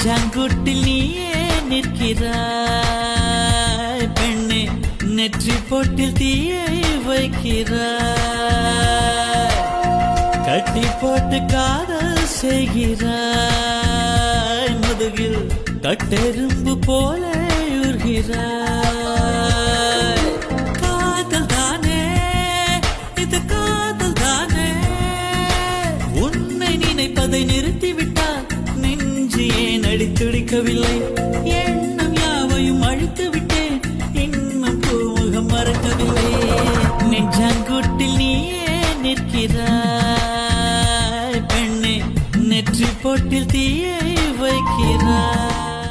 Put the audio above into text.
நெஞ்சாங்குட்டில் நீயே நிற்கிறாய் பெண்ணே, நெற்றி போட்டில் தீயை வைக்கிறாய், கட்டி போட்டு காதல் செய்கிறாய், முதுகில் கட்டெரும்பு போல உருகிறாய். காதல் தானே இது, காதல் தானே, உன்னை நினைப்பதை நிறுத்திவிட்டால் நெஞ்சு ஏன் அடித்துடிக்கவில்லை, எண்ணம் யாவையும் அழித்து விட்டேன், இன்னும் பூமுகம் மறக்கவில்லை. நெஞ்சாங்குட்டில் நீயே நிற்கிறாய் பெண்ணே, நெற்றி போட்டில் தீயே